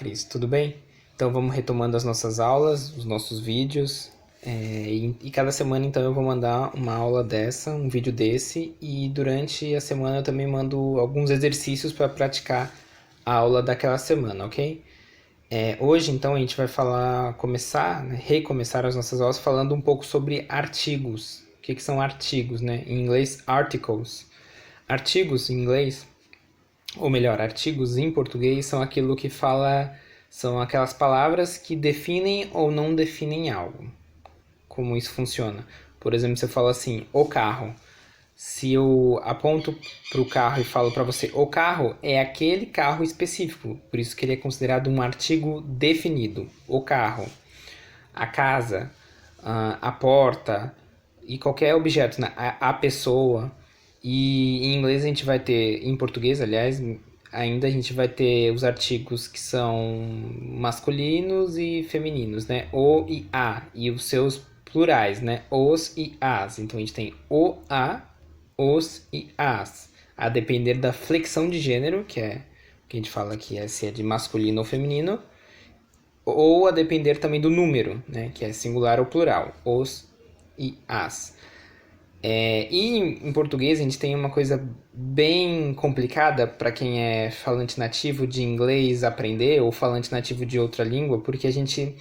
Cris, tudo bem? Então vamos retomando as nossas aulas, os nossos vídeos. E cada semana então eu vou mandar uma aula dessa, um vídeo desse, e durante a semana eu também mando alguns exercícios para praticar a aula daquela semana, ok? Hoje então a gente vai começar, né, recomeçar as nossas aulas falando um pouco sobre artigos. O que são artigos, né? Em inglês, articles. Artigos em inglês, ou melhor, artigos em português são aquelas palavras que definem ou não definem algo. Como isso funciona? Por exemplo, se eu falo assim, o carro. Se eu aponto para o carro e falo para você, o carro é aquele carro específico, por isso que ele é considerado um artigo definido. O carro, a casa, a porta e qualquer objeto, né? A pessoa. E em inglês a gente vai ter, em português, aliás, ainda a gente vai ter os artigos que são masculinos e femininos, né? O e a, e os seus plurais, né? Os e as. Então a gente tem o, a, os e as. A depender da flexão de gênero, que é o que a gente fala aqui, se é de masculino ou feminino, ou a depender também do número, né? Que é singular ou plural. Os e as. E em português a gente tem uma coisa bem complicada para quem é falante nativo de inglês aprender ou falante nativo de outra língua, porque a gente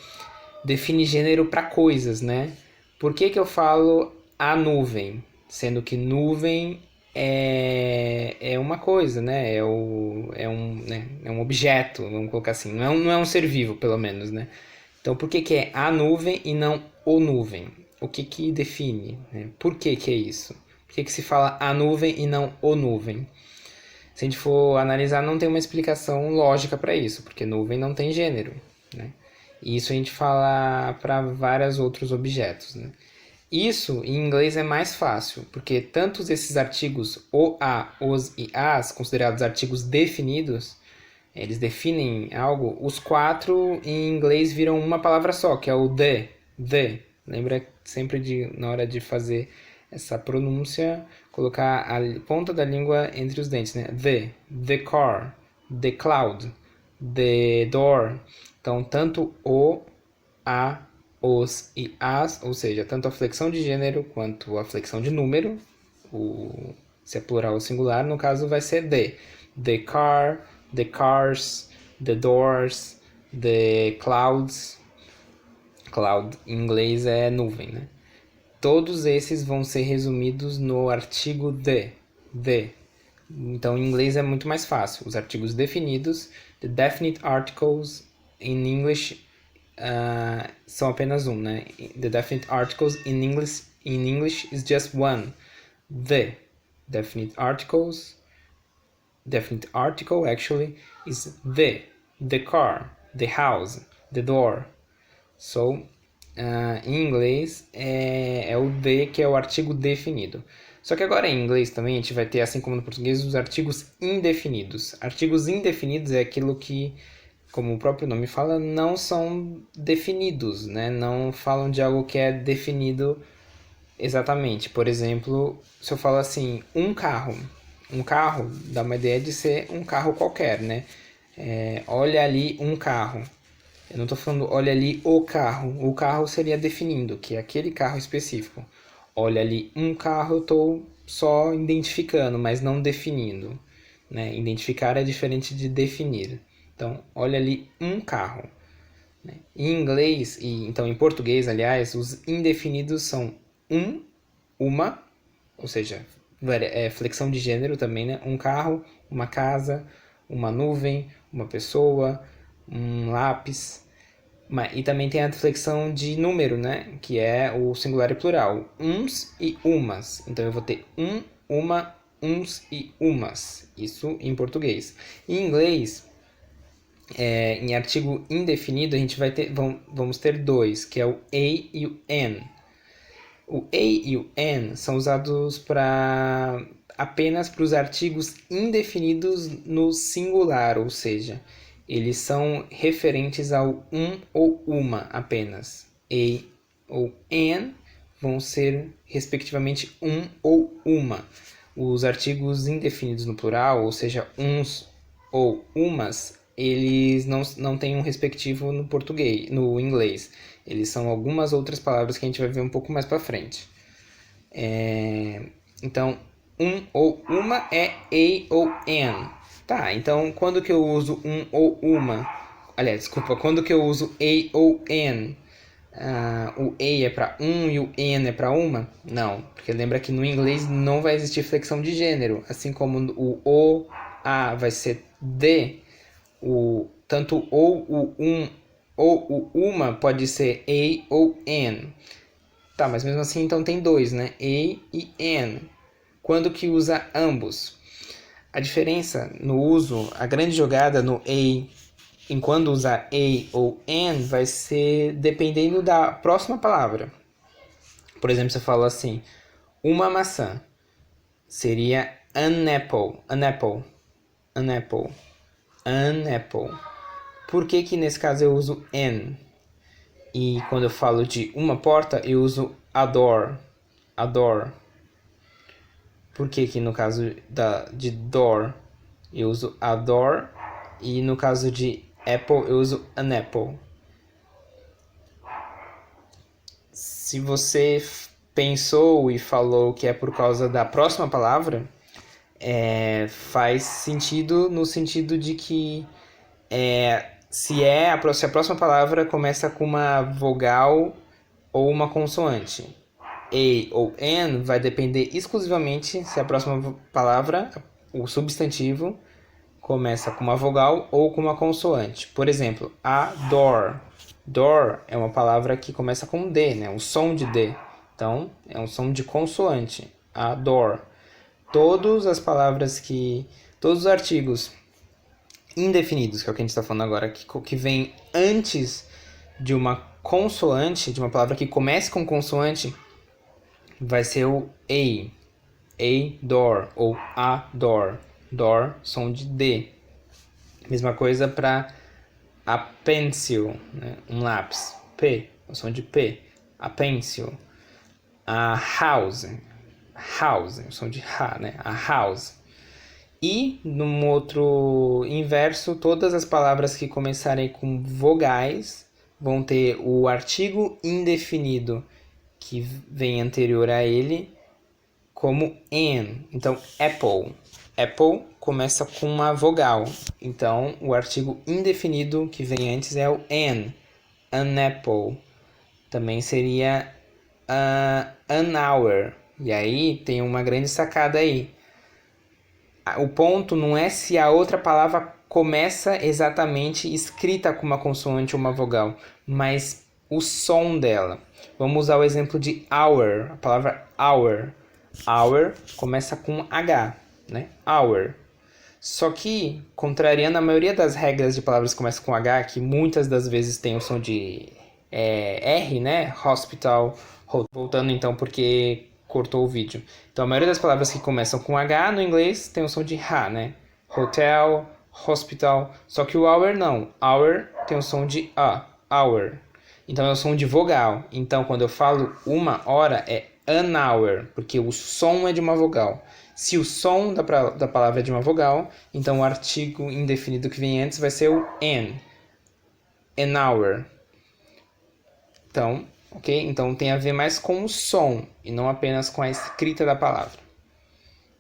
define gênero para coisas, né? Por que eu falo a nuvem? Sendo que nuvem é uma coisa, né? É um objeto, vamos colocar assim. Não é um ser vivo, pelo menos, né? Então, por que é a nuvem e não o nuvem? O que define? Né? Por que é isso? Por que se fala a nuvem e não o nuvem? Se a gente for analisar, não tem uma explicação lógica para isso, porque nuvem não tem gênero, né? E isso a gente fala para vários outros objetos, né? Isso em inglês é mais fácil, porque tantos esses artigos o, a, os e as, considerados artigos definidos, eles definem algo, os quatro em inglês viram uma palavra só, que é o the. Lembra sempre na hora de fazer essa pronúncia, colocar a ponta da língua entre os dentes, né? The car, the cloud, the door. Então, tanto o, a, os e as, ou seja, tanto a flexão de gênero quanto a flexão de número, se é plural ou singular, no caso vai ser the car, the cars, the doors, the clouds. Cloud em inglês é nuvem, né? Todos esses vão ser resumidos no artigo the. Então, em inglês é muito mais fácil. Os artigos definidos, the definite articles, in English, são apenas um, né? The definite articles in English is just one. The definite article actually is the car, the house, the door. So, em inglês é o the que é o artigo definido. Só que agora em inglês também a gente vai ter, assim como no português, os artigos indefinidos. Artigos indefinidos é aquilo que, como o próprio nome fala, não são definidos, né? Não falam de algo que é definido exatamente. Por exemplo, se eu falo assim, um carro. Um carro dá uma ideia de ser um carro qualquer, né? Olha ali um carro. Eu não estou falando olha ali o carro. O carro seria definindo, que é aquele carro específico. Olha ali um carro, eu estou só identificando, mas não definindo. Né? Identificar é diferente de definir. Então, olha ali um carro. Né? Em inglês, então em português, aliás, os indefinidos são uma, ou seja, flexão de gênero também, né? Um carro, uma casa, uma nuvem, uma pessoa, um lápis. E também tem a flexão de número, né? Que é o singular e plural. Uns e umas. Então eu vou ter uma, uns e umas. Isso em português. Em inglês, em artigo indefinido, a gente vai ter, vamos ter dois, que é o a e o an. O a e o an são usados apenas para os artigos indefinidos no singular, ou seja, eles são referentes ao um ou uma apenas. A ou an vão ser, respectivamente, um ou uma. Os artigos indefinidos no plural, ou seja, uns ou umas, eles não têm um respectivo no português, no inglês. Eles são algumas outras palavras que a gente vai ver um pouco mais para frente. Então, um ou uma é a ou an. Tá, então quando que eu uso um ou uma? Aliás, desculpa, quando que eu uso a ou an? O a é para um e o an é para uma? Não, porque lembra que no inglês não vai existir flexão de gênero, assim como o a vai ser de, tanto ou o um ou o uma pode ser a ou an. Tá, mas mesmo assim então tem dois, né? A e an. Quando que usa ambos? A diferença no uso, a grande jogada no a em quando usar a ou an vai ser dependendo da próxima palavra. Por exemplo, você fala assim, uma maçã. Seria an apple, an apple, an apple, an apple. Por que que nesse caso eu uso an? E quando eu falo de uma porta, eu uso a door, a door. Por que que no caso de door eu uso a door e no caso de apple eu uso an apple? Se você pensou e falou que é por causa da próxima palavra, faz sentido no sentido de que se a próxima palavra começa com uma vogal ou uma consoante. A ou an vai depender exclusivamente se a próxima palavra, o substantivo, começa com uma vogal ou com uma consoante. Por exemplo, a door. Door é uma palavra que começa com D, né? Um som de D. Então, é um som de consoante. A door. Todas as palavras todos os artigos indefinidos, que é o que a gente está falando agora, que vem antes de uma consoante, de uma palavra que comece com consoante, vai ser o a door ou a door. Door, som de D. Mesma coisa para a pencil, né? Um lápis. P, o som de P. A pencil. A house. House, o som de H, né? A house. E, num outro inverso, todas as palavras que começarem com vogais vão ter o artigo indefinido que vem anterior a ele como an. Então, apple. Apple começa com uma vogal. Então, o artigo indefinido que vem antes é o an. An apple. Também seria an hour. E aí tem uma grande sacada aí. O ponto não é se a outra palavra começa exatamente escrita com uma consoante ou uma vogal, mas o som dela. Vamos usar o exemplo de hour, a palavra hour. Hour começa com H, né? Hour. Só que, contrariando a maioria das regras de palavras que começam com H, que muitas das vezes tem o som de R, né? Hospital. Voltando então, porque cortou o vídeo. Então, a maioria das palavras que começam com H no inglês tem o som de H, né? Hotel, hospital. Só que o hour não. Hour tem o som de A. Hour. Então, é o som de vogal. Então, quando eu falo uma hora, é an hour, porque o som é de uma vogal. Se o som da palavra é de uma vogal, então o artigo indefinido que vem antes vai ser o an. An hour. Então, ok? Então tem a ver mais com o som e não apenas com a escrita da palavra.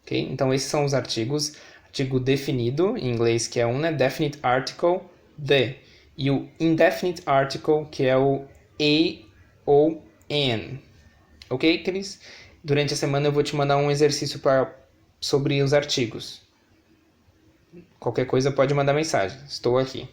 Ok? Então esses são os artigos. Artigo definido, em inglês, que é um, né? Definite article, the. E o indefinite article, que é o a ou an. Ok, Cris? Durante a semana eu vou te mandar um exercício sobre os artigos. Qualquer coisa pode mandar mensagem. Estou aqui.